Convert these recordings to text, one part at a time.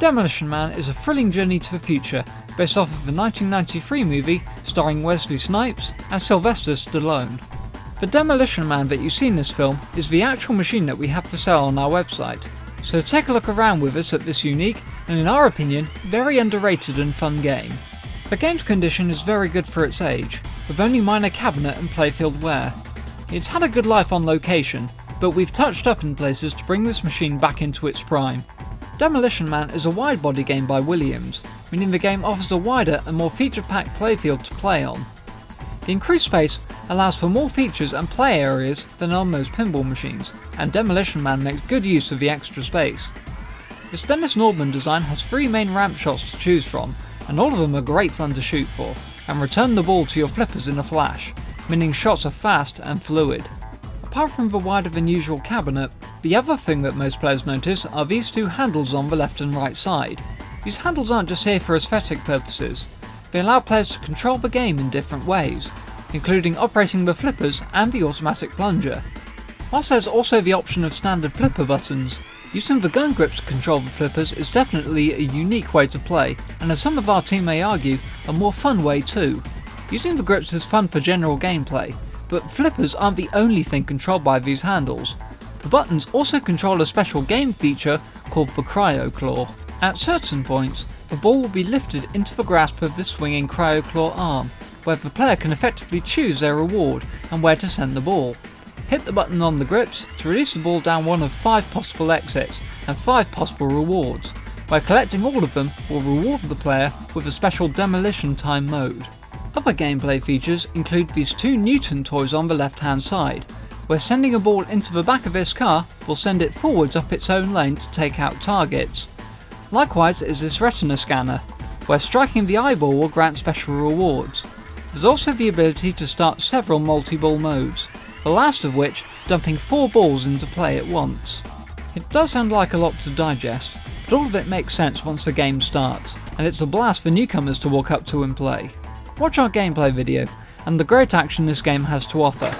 Demolition Man is a thrilling journey to the future, based off of the 1993 movie starring Wesley Snipes and Sylvester Stallone. The Demolition Man that you see in this film is the actual machine that we have for sale on our website, so take a look around with us at this unique, and in our opinion, very underrated and fun game. The game's condition is very good for its age, with only minor cabinet and playfield wear. It's had a good life on location, but we've touched up in places to bring this machine back into its prime. Demolition Man is a wide-body game by Williams, meaning the game offers a wider and more feature-packed playfield to play on. The increased space allows for more features and play areas than on most pinball machines, and Demolition Man makes good use of the extra space. This Dennis Nordman design has 3 main ramp shots to choose from, and all of them are great fun to shoot for, and return the ball to your flippers in a flash, meaning shots are fast and fluid. Apart from the wider than usual cabinet, the other thing that most players notice are these 2 handles on the left and right side. These handles aren't just here for aesthetic purposes, they allow players to control the game in different ways, including operating the flippers and the automatic plunger. Whilst there's also the option of standard flipper buttons, using the gun grips to control the flippers is definitely a unique way to play, and as some of our team may argue, a more fun way too. Using the grips is fun for general gameplay, but flippers aren't the only thing controlled by these handles. The buttons also control a special game feature called the Cryo Claw. At certain points, the ball will be lifted into the grasp of the swinging Cryo Claw arm, where the player can effectively choose their reward and where to send the ball. Hit the button on the grips to release the ball down one of 5 possible exits and 5 possible rewards, where collecting all of them will reward the player with a special demolition time mode. Other gameplay features include these 2 Newton toys on the left hand side, where sending a ball into the back of this car will send it forwards up its own lane to take out targets. Likewise is this retina scanner, where striking the eyeball will grant special rewards. There's also the ability to start several multi-ball modes, the last of which dumping 4 balls into play at once. It does sound like a lot to digest, but all of it makes sense once the game starts, and it's a blast for newcomers to walk up to and play. Watch our gameplay video, and the great action this game has to offer.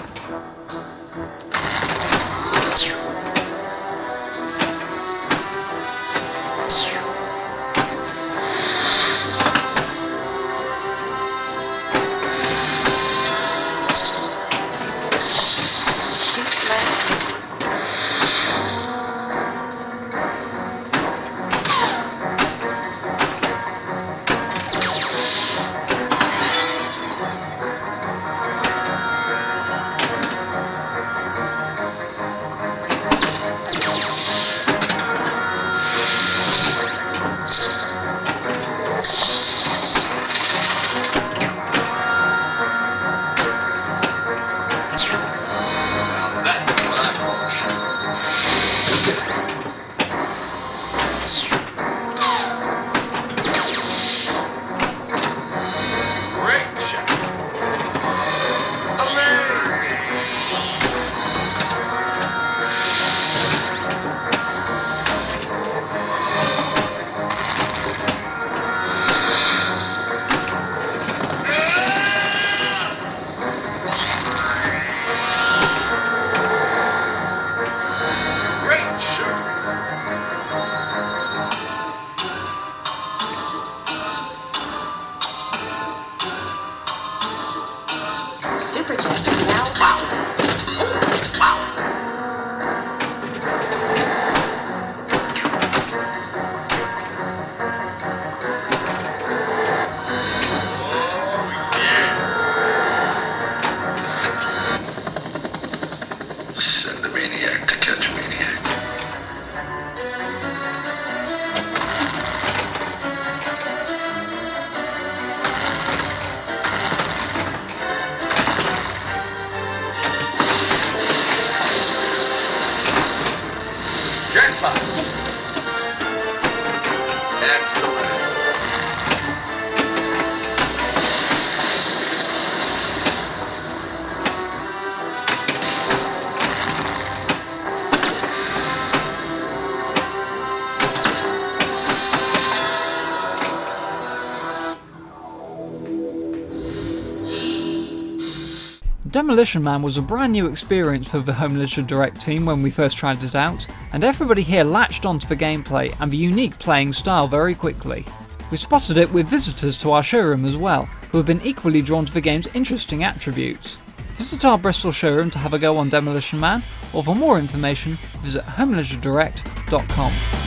Demolition Man was a brand new experience for the Home Leisure Direct team when we first tried it out, and everybody here latched onto the gameplay and the unique playing style very quickly. We spotted it with visitors to our showroom as well, who have been equally drawn to the game's interesting attributes. Visit our Bristol showroom to have a go on Demolition Man, or for more information, visit homeleisuredirect.com.